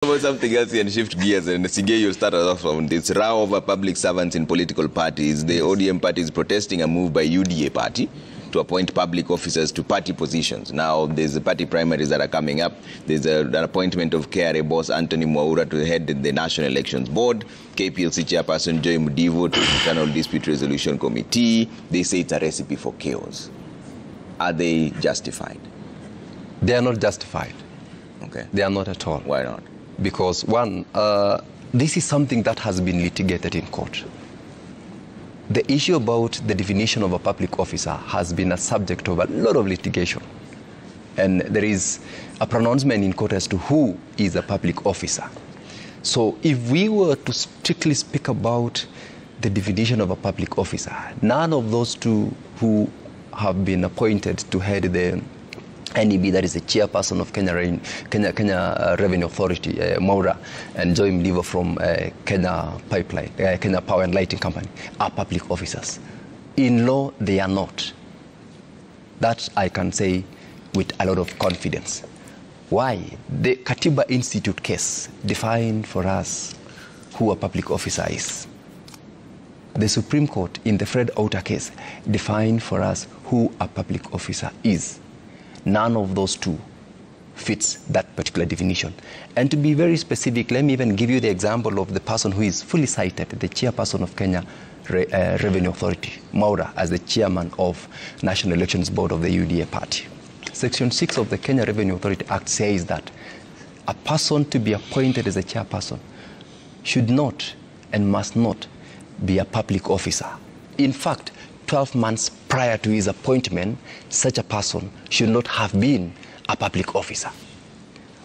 About something else and shift gears, and Sige, you started off on this row over public servants in political parties. The ODM party is protesting a move by UDA party to appoint public officers to party positions. Now, there's the party primaries that are coming up. There's an appointment of KRA boss Anthony Mwaura to head the National Elections Board, KPLC chairperson Joy Mudivo to the Internal Dispute Resolution Committee. They say it's a recipe for chaos. Are they justified? They are not justified. Okay. They are not at all. Why not? Because one, this is something that has been litigated in court. The issue about the definition of a public officer has been a subject of a lot of litigation. And there is a pronouncement in court as to who is a public officer. So if we were to strictly speak about the definition of a public officer, none of those two who have been appointed to head the NEB, that is the chairperson of Kenya Revenue Authority, Mwaura, and Joy Mudivo from Kenya Pipeline, Kenya Power and Lighting Company, are public officers. In law, they are not. That I can say with a lot of confidence. Why? The Katiba Institute case defined for us who a public officer is. The Supreme Court in the Fred Outer case defined for us who a public officer is. None of those two fits that particular definition. And to be very specific, let me even give you the example of the person who is fully cited, the chairperson of Kenya Revenue Authority, Mwaura, as the chairman of National Elections Board of the UDA party. Section 6 of the Kenya Revenue Authority Act says that a person to be appointed as a chairperson should not and must not be a public officer. In fact, 12 months prior to his appointment, such a person should not have been a public officer.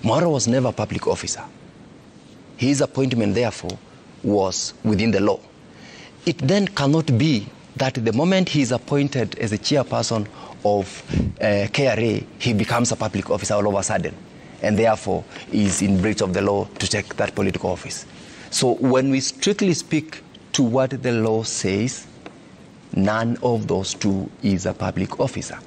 Mwaura was never a public officer. His appointment, therefore, was within the law. It then cannot be that the moment he is appointed as a chairperson of KRA, he becomes a public officer all of a sudden, and therefore is in breach of the law to take that political office. So when we strictly speak to what the law says, none of those two is a public officer.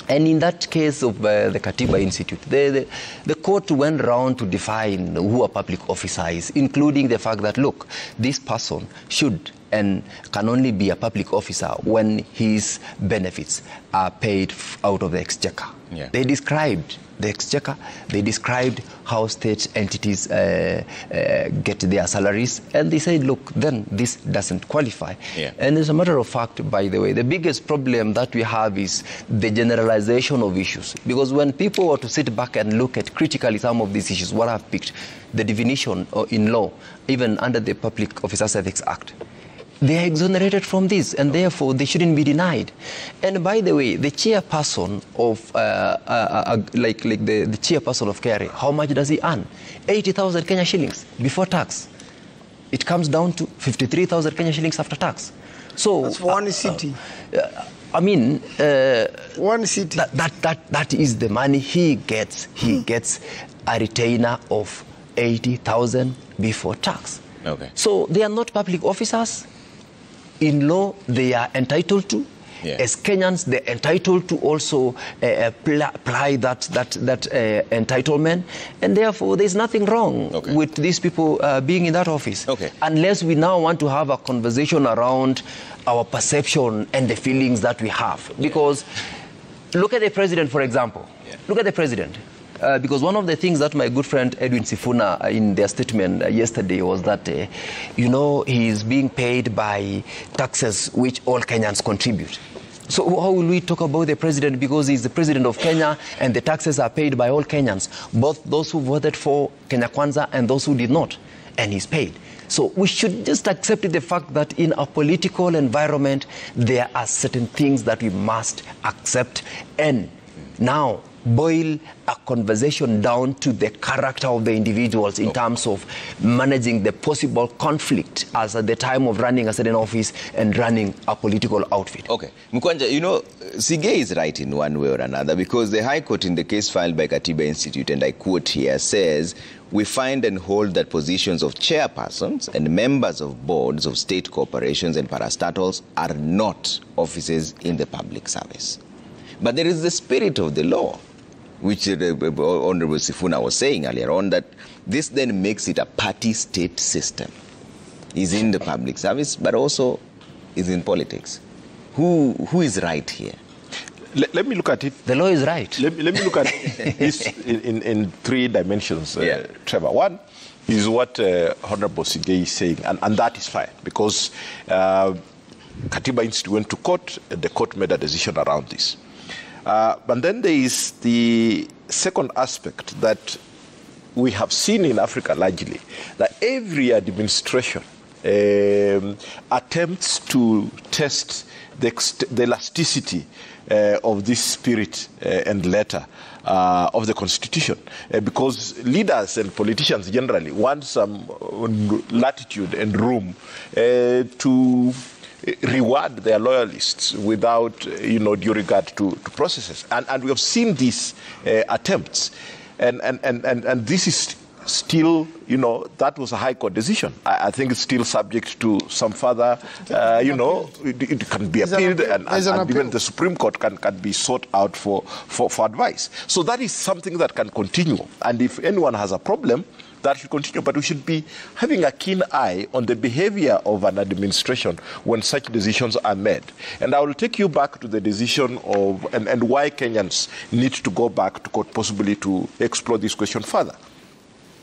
And in that case of the Katiba Institute, the court went around to define who a public officer is, including the fact that, look, this person should and can only be a public officer when his benefits are paid out of the exchequer. Yeah. They described the exchequer, they described how state entities get their salaries, and they said, look, then this doesn't qualify. Yeah. And as a matter of fact, by the way, the biggest problem that we have is the generalization of issues. Because when people were to sit back and look at critically some of these issues, what I've picked, the definition in law, even under the Public Officers Ethics Act, they are exonerated from this, and therefore they shouldn't be denied. And by the way, the chairperson of, the chairperson of KRA, how much does he earn? 80,000 Kenya shillings before tax. It comes down to 53,000 Kenya shillings after tax. So that's for one city. I mean, one city. That is the money he gets. He gets a retainer of 80,000 before tax. Okay. So they are not public officers. In law, they are entitled to. Yeah. As Kenyans, they're entitled to also apply that entitlement. And therefore, there's nothing wrong with these people being in that office. Okay. Unless we now want to have a conversation around our perception and the feelings that we have. Because look at the president, for example. Yeah. Look at the president. Because one of the things that my good friend Edwin Sifuna in their statement yesterday was that, he is being paid by taxes which all Kenyans contribute. So how will we talk about the president? Because he's the president of Kenya and the taxes are paid by all Kenyans, both those who voted for Kenya Kwanza and those who did not, and he's paid. So we should just accept the fact that in a political environment, there are certain things that we must accept and now boil a conversation down to the character of the individuals in terms of managing the possible conflict as at the time of running a certain office and running a political outfit. Okay. Mkwanja, Sige is right in one way or another, because the High Court in the case filed by Katiba Institute, and I quote here, says, we find and hold that positions of chairpersons and members of boards of state corporations and parastatals are not offices in the public service. But there is the spirit of the law which Honorable Sifuna was saying earlier on, that this then makes it a party-state system. Is in the public service, but also is in politics. Who is right here? Let me look at it. The law is right. Let me look at this in three dimensions, Trevor. One is what Honorable Sigei is saying, and that is fine, because Katiba Institute went to court, and the court made a decision around this. But then there is the second aspect that we have seen in Africa largely, that every administration attempts to test the elasticity of this spirit and letter of the Constitution, because leaders and politicians generally want some latitude and room to reward their loyalists without, due regard to processes. And we have seen these attempts. And this is still, that was a High Court decision. I think it's still subject to some further, it can be appealed, and even the Supreme Court can be sought out for advice. So that is something that can continue. And if anyone has a problem, that should continue. But we should be having a keen eye on the behavior of an administration when such decisions are made. And I will take you back to the decision of, and why Kenyans need to go back to court possibly to explore this question further.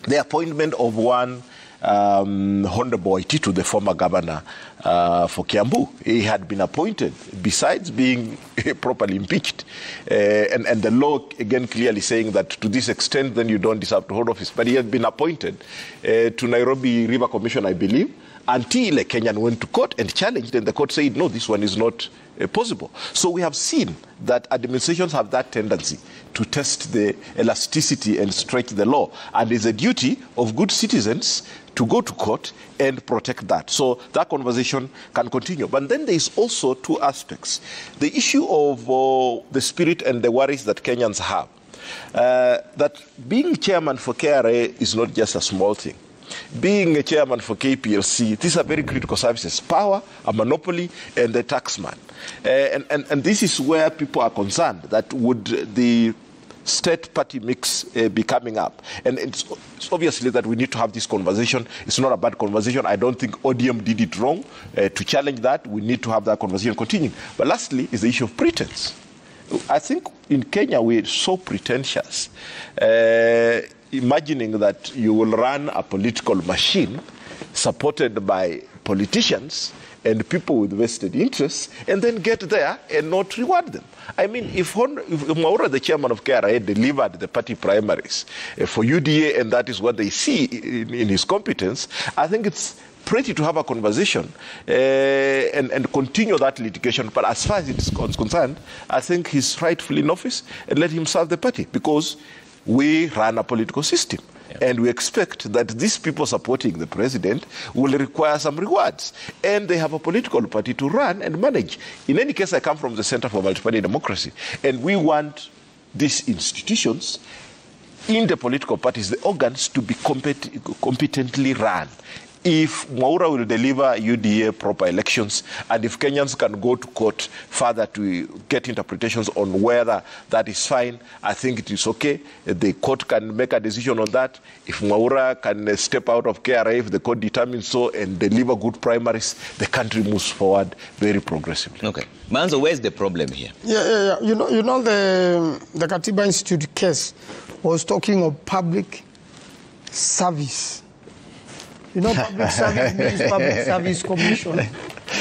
The appointment of one Honorable Waititu, the former governor for Kiambu. He had been appointed, besides being properly impeached. And the law, again, clearly saying that to this extent, then you don't deserve to hold office. But he had been appointed to Nairobi River Commission, I believe, until a Kenyan went to court and challenged, and the court said, no, this one is not possible. So we have seen that administrations have that tendency to test the elasticity and stretch the law. And it's a duty of good citizens to go to court and protect that. So that conversation can continue. But then there is also two aspects. The issue of the spirit and the worries that Kenyans have. That being chairman for KRA is not just a small thing. Being a chairman for KPLC, these are very critical services. Power, a monopoly, and the taxman. And this is where people are concerned, that would the state party mix be coming up. And it's obviously that we need to have this conversation. It's not a bad conversation. I don't think ODM did it wrong to challenge that. We need to have that conversation continuing. But lastly is the issue of pretense. I think in Kenya we're so pretentious. Imagining that you will run a political machine supported by politicians and people with vested interests, and then get there and not reward them. I mean, if Mwaura, the chairman of KRA, delivered the party primaries for UDA, and that is what they see in his competence, I think it's pretty to have a conversation and continue that litigation. But as far as it's concerned, I think he's rightfully in office, and let him serve the party, because we run a political system. Yeah. And we expect that these people supporting the president will require some rewards. And they have a political party to run and manage. In any case, I come from the Center for Multi-Party Democracy. And we want these institutions in the political parties, the organs, to be competently run. If Mwaura will deliver UDA proper elections, and if Kenyans can go to court further to get interpretations on whether that is fine, I think it is okay. The court can make a decision on that. If Mwaura can step out of KRA, if the court determines so, and deliver good primaries, the country moves forward very progressively. Okay. Manzo, where's the problem here? Yeah. You know the Katiba Institute case was talking of public service. You know, public service means public service commission,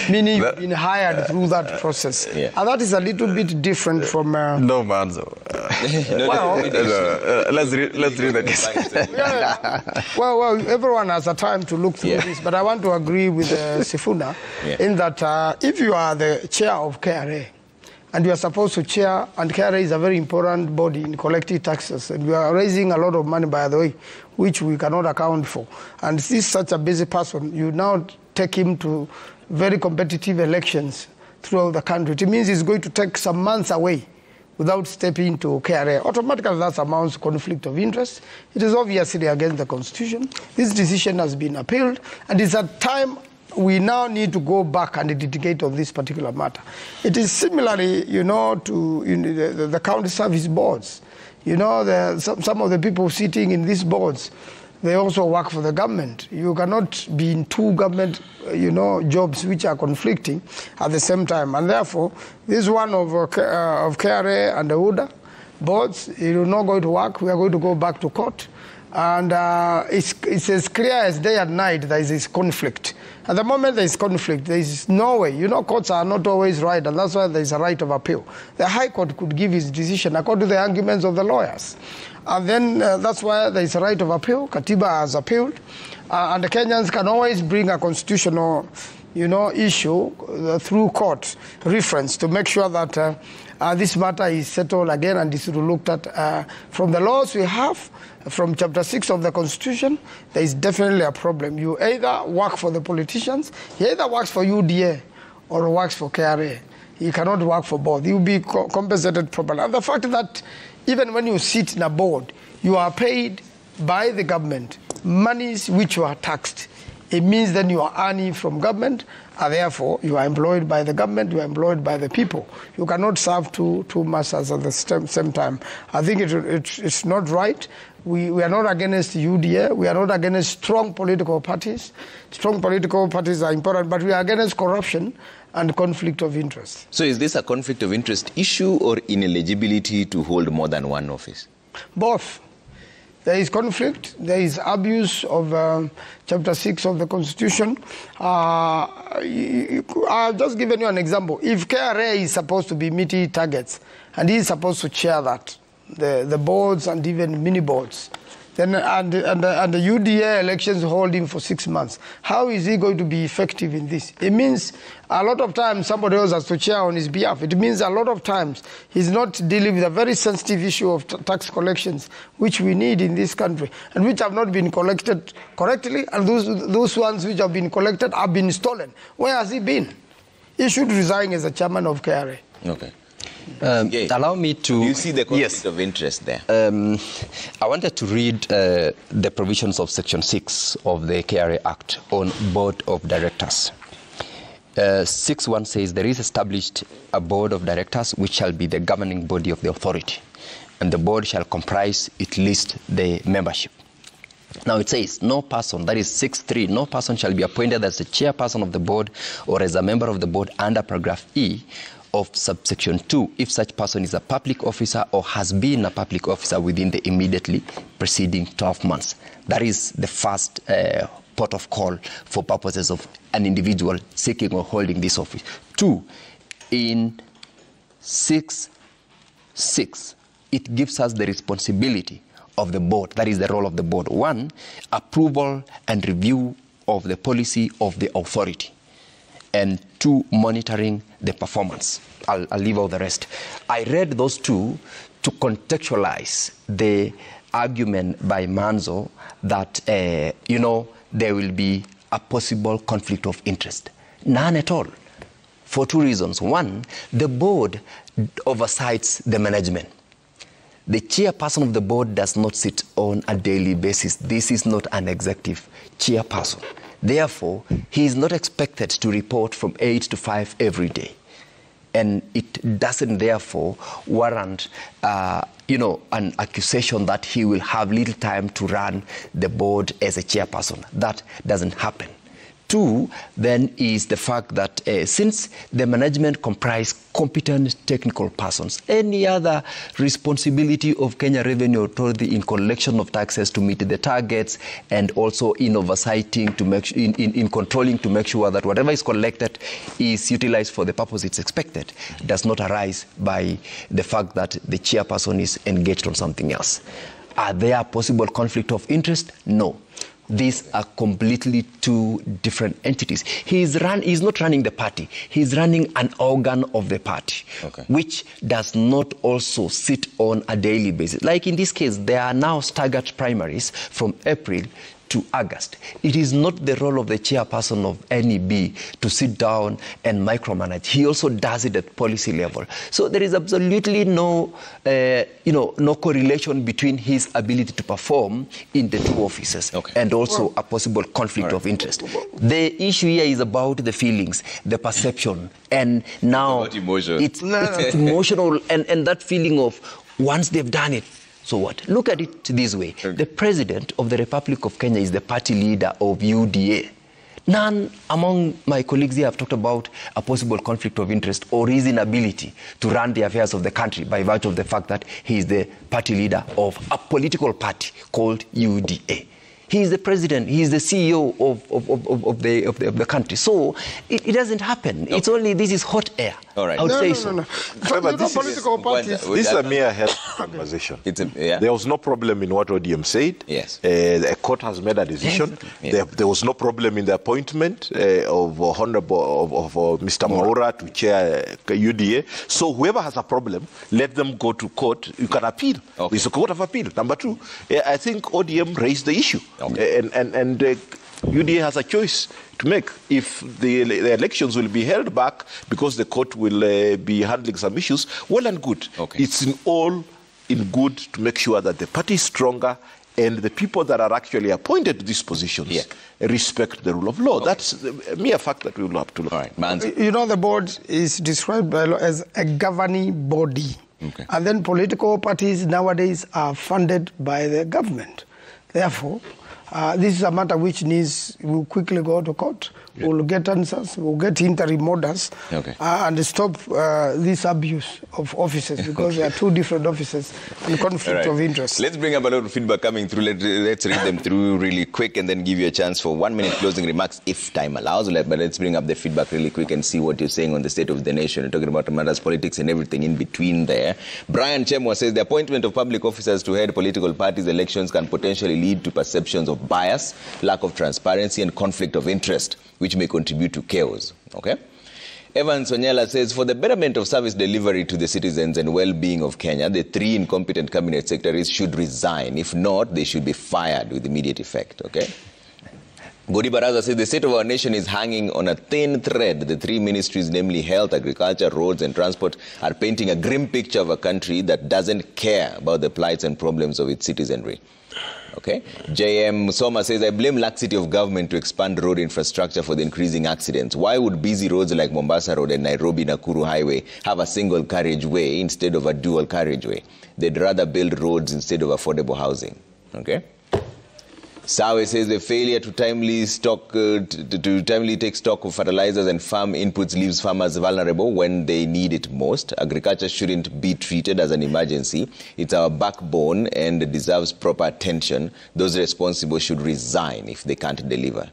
meaning you've been hired through that process. Yeah. And that is a little bit different from... No, Manzo. Let's read the case. Well, everyone has a time to look through this, but I want to agree with Sifuna in that if you are the chair of KRA, and you are supposed to chair, and KRA is a very important body in collecting taxes, and we are raising a lot of money, by the way, which we cannot account for. And this is such a busy person, you now take him to very competitive elections throughout the country. It means he's going to take some months away without stepping into KRA. Automatically, that amounts to conflict of interest. It is obviously against the Constitution. This decision has been appealed, and it's a time we now need to go back and litigate on this particular matter. It is similarly, to the county service boards. You know, some of the people sitting in these boards, they also work for the government. You cannot be in two government, jobs which are conflicting at the same time. And therefore, this one of KRA and the UDA boards, it will not going to work. We are going to go back to court. And it's as clear as day and night there is this conflict. At the moment there is conflict, there is no way. You know, courts are not always right, and that's why there is a right of appeal. The High Court could give its decision according to the arguments of the lawyers. And then that's why there is a right of appeal. Katiba has appealed. And the Kenyans can always bring a constitutional, issue through court reference to make sure that this matter is settled again and is looked at. From the laws we have, from Chapter 6 of the Constitution, there is definitely a problem. You either work for the politicians, he either works for UDA or works for KRA. He cannot work for both. He will be compensated properly. And the fact that even when you sit in a board, you are paid by the government, monies which you are taxed. It means then you are earning from government, and therefore you are employed by the government, you are employed by the people. You cannot serve two masters at the same time. I think it's not right. We are not against UDA. We are not against strong political parties. Strong political parties are important, but we are against corruption and conflict of interest. So is this a conflict of interest issue or ineligibility to hold more than one office? Both. There is conflict, there is abuse of Chapter 6 of the Constitution. I've just given you an example. If KRA is supposed to be meeting targets, and he is supposed to chair that, the boards and even mini boards, then and the UDA elections hold him for 6 months. How is he going to be effective in this? It means a lot of times somebody else has to chair on his behalf. It means a lot of times he's not dealing with a very sensitive issue of tax collections, which we need in this country, and which have not been collected correctly, and those ones which have been collected have been stolen. Where has he been? He should resign as the chairman of KRA. Okay. Allow me to... Do you see the conflict of interest there? I wanted to read the provisions of Section 6 of the KRA Act on Board of Directors. 6.1 says there is established a Board of Directors which shall be the governing body of the authority, and the board shall comprise at least the membership. Now it says, no person, that is 6.3, no person shall be appointed as the chairperson of the board or as a member of the board under paragraph E of subsection 2, if such person is a public officer or has been a public officer within the immediately preceding 12 months. That is the first port of call for purposes of an individual seeking or holding this office. 2, in 6.6, it gives us the responsibility of the board. That is the role of the board. 1, approval and review of the policy of the authority. And 2, monitoring the performance. I'll leave all the rest. I read those two to contextualize the argument by Manzo that, there will be a possible conflict of interest. None at all, for 2 reasons. 1, the board oversights the management. The chairperson of the board does not sit on a daily basis. This is not an executive chairperson. Therefore, he is not expected to report from 8 to 5 every day. And it doesn't therefore warrant, an accusation that he will have little time to run the board as a chairperson. That doesn't happen. 2, then, is the fact that since the management comprise competent technical persons, any other responsibility of Kenya Revenue Authority in collection of taxes to meet the targets and also in oversighting to make in controlling to make sure that whatever is collected is utilized for the purpose it's expected, does not arise by the fact that the chairperson is engaged on something else. Are there possible conflict of interest? No. These are completely 2 different entities. He's not running the party. He's running an organ of the party, which does not also sit on a daily basis. Like in this case, there are now staggered primaries from April to August. It is not the role of the chairperson of NEB to sit down and micromanage. He also does it at policy level. So there is absolutely no correlation between his ability to perform in the 2 offices and also a possible conflict of interest. The issue here is about the feelings, the perception, and now it's emotional, and that feeling of once they've done it, So what? Look at it this way. The President of the Republic of Kenya is the party leader of UDA. None among my colleagues here have talked about a possible conflict of interest or his inability to run the affairs of the country by virtue of the fact that he is the party leader of a political party called UDA. He is the president, he is the CEO of the country. So it doesn't happen. Okay. It's only, this is hot air. All right. I would say so. Political parties. This is a mere head conversation. There was no problem in what ODM said. Yes. The court has made a decision. Yes. There was no problem in the appointment of Mr. Maura to chair UDA. So whoever has a problem, let them go to court. You can appeal. Okay. It's a court of appeal. Number two, I think ODM raised the issue. Okay. And UDA has a choice to make. If the elections will be held back because the court will be handling some issues, well and good. Okay. It's all in good to make sure that the party is stronger and the people that are actually appointed to these positions respect the rule of law. Okay. That's a mere fact that we will have to look at. Right. You know, the board is described by law as a governing body. Okay. And then political parties nowadays are funded by the government. Therefore, this is a matter which we'll quickly go to court. Yeah. We'll get answers, we'll get interim orders, and stop this abuse of offices, because there are two different offices and conflict of interest. Let's bring up a lot of feedback coming through. Let's read them through really quick and then give you a chance for 1 minute closing remarks if time allows. But let's bring up the feedback really quick and see what you're saying on the state of the nation. You're talking about matters, politics and everything in between there. Brian Chemwa says the appointment of public officers to head political parties' elections can potentially lead to perceptions of bias, lack of transparency and conflict of interest, which may contribute to chaos. Okay? Evans Onyela says, for the betterment of service delivery to the citizens and well-being of Kenya, the 3 incompetent cabinet secretaries should resign. If not, they should be fired with immediate effect. Okay? Godi Baraza says, the state of our nation is hanging on a thin thread. The 3 ministries, namely health, agriculture, roads and transport, are painting a grim picture of a country that doesn't care about the plights and problems of its citizenry. Okay. J.M. Soma says, I blame laxity of government to expand road infrastructure for the increasing accidents. Why would busy roads like Mombasa Road and Nairobi-Nakuru Highway have a single carriageway instead of a dual carriageway? They'd rather build roads instead of affordable housing. Okay. Sawe says the failure to timely take stock of fertilizers and farm inputs leaves farmers vulnerable when they need it most. Agriculture shouldn't be treated as an emergency. It's our backbone and deserves proper attention. Those responsible should resign if they can't deliver.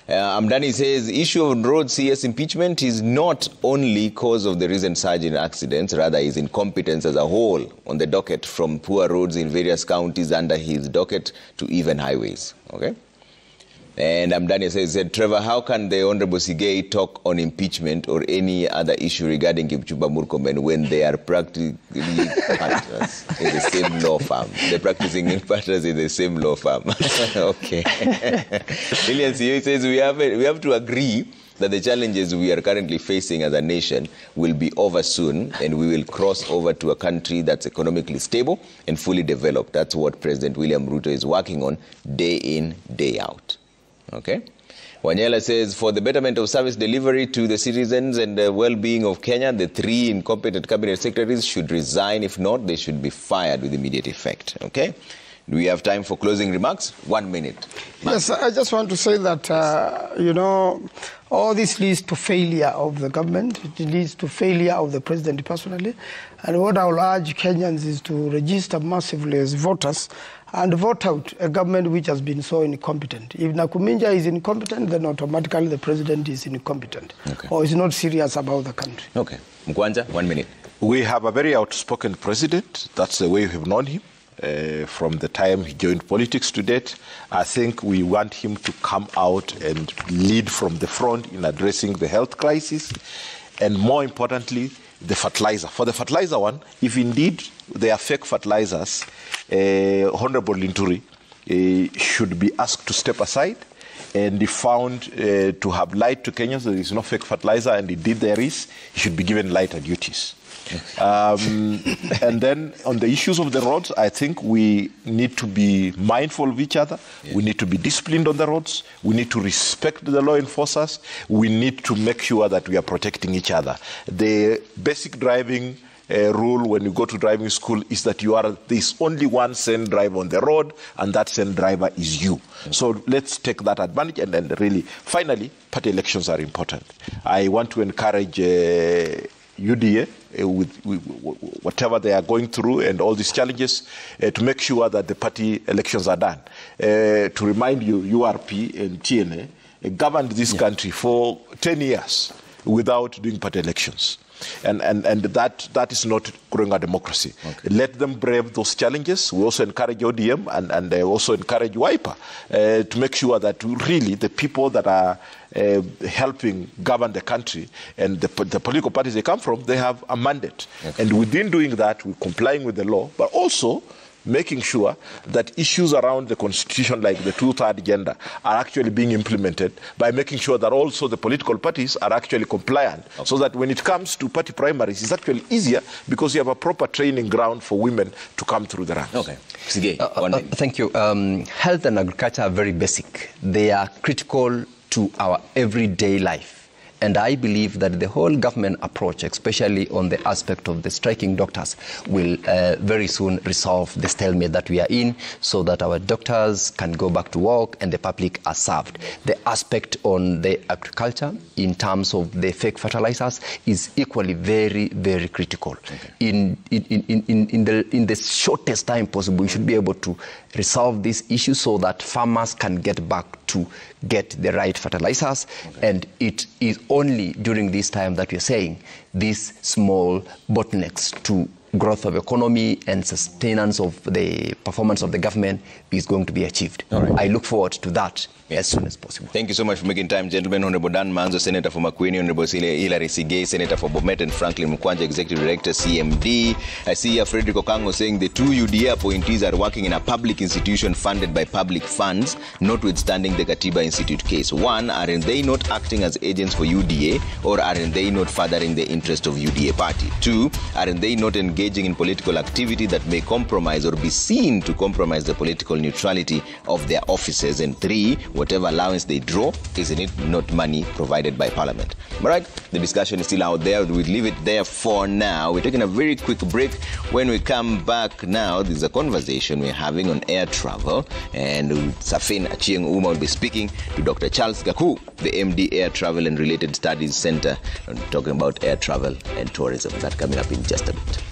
Amdani says, issue of road CS impeachment is not only cause of the recent surge in accidents, rather his incompetence as a whole on the docket, from poor roads in various counties under his docket to even highways. Okay? And Amdani said, Trevor, how can the Honorable Sigei talk on impeachment or any other issue regarding Kipchumba Murkomen when they are practically partners in the same law firm? They're practicing partners in the same law firm. Okay. Lilian Siyo says, we have to agree that the challenges we are currently facing as a nation will be over soon, and we will cross over to a country that's economically stable and fully developed. That's what President William Ruto is working on day in, day out. Okay. Wanyela says, for the betterment of service delivery to the citizens and the well-being of Kenya, the 3 incompetent cabinet secretaries should resign. If not, they should be fired with immediate effect. Okay. Do we have time for closing remarks? 1 minute. Yes, I just want to say that, you know, all this leads to failure of the government. It leads to failure of the president personally. And what I will urge Kenyans is to register massively as voters and vote out a government which has been so incompetent. If Nakuminja is incompetent, then automatically the president is incompetent, or is not serious about the country. Okay. Mkwanja, 1 minute. We have a very outspoken president. That's the way we have known him from the time he joined politics to date. I think we want him to come out and lead from the front in addressing the health crisis, and more importantly, the fertilizer. For the fertilizer one, if indeed they are fake fertilizers, Honorable Linturi should be asked to step aside, and if found to have lied to Kenyans, there is no fake fertilizer, and indeed there is, he should be given lighter duties. And then on the issues of the roads, I think we need to be mindful of each other. Yeah. We need to be disciplined on the roads. We need to respect the law enforcers. We need to make sure that we are protecting each other. The basic driving rule when you go to driving school is that there's only one sane driver on the road, and that sane driver is you. So let's take that advantage, and then really, finally, party elections are important. I want to encourage UDA with whatever they are going through and all these challenges to make sure that the party elections are done. To remind you, URP and TNA governed this country for 10 years without doing party elections. And that is not growing a democracy. Okay. Let them brave those challenges. We also encourage ODM and also encourage WIPA to make sure that really the people that are helping govern the country and the political parties they come from, they have a mandate. Okay. And within doing that, we're complying with the law, but also making sure that issues around the constitution, like the two-third gender, are actually being implemented by making sure that also the political parties are actually compliant, so that when it comes to party primaries, it's actually easier because you have a proper training ground for women to come through the ranks. Okay. Thank you. Health and agriculture are very basic. They are critical to our everyday life. And I believe that the whole government approach, especially on the aspect of the striking doctors, will very soon resolve the stalemate that we are in, so that our doctors can go back to work and the public are served. The aspect on the agriculture, in terms of the fake fertilizers, is equally very, very critical. Okay. In the shortest time possible, we should be able to resolve this issue so that farmers can get back to get the right fertilizers. Okay. And it is only during this time that we're saying these small bottlenecks to growth of economy and sustenance of the performance of the government is going to be achieved. Right. I look forward to that as soon as possible. Thank you so much for making time, gentlemen. Honorable Dan Manzo, Senator for Makueni, Honorable Hilary Sigei, Senator for Bomet, and Franklin Mkwanja, Executive Director, CMD. I see here Frederick Okango saying the two UDA appointees are working in a public institution funded by public funds, notwithstanding the Katiba Institute case. One, aren't they not acting as agents for UDA, or aren't they not furthering the interest of UDA party? Two, aren't they not engaging in political activity that may compromise or be seen to compromise the political neutrality of their offices? And three, whatever allowance they draw, isn't it not money provided by Parliament? All right, the discussion is still out there. We'll leave it there for now. We're taking a very quick break. When we come back now, there's a conversation we're having on air travel, and Safin Achieng Uma will be speaking to Dr. Charles Gaku, the MD, Air Travel and Related Studies Center, and talking about air travel and tourism. That coming up in just a bit.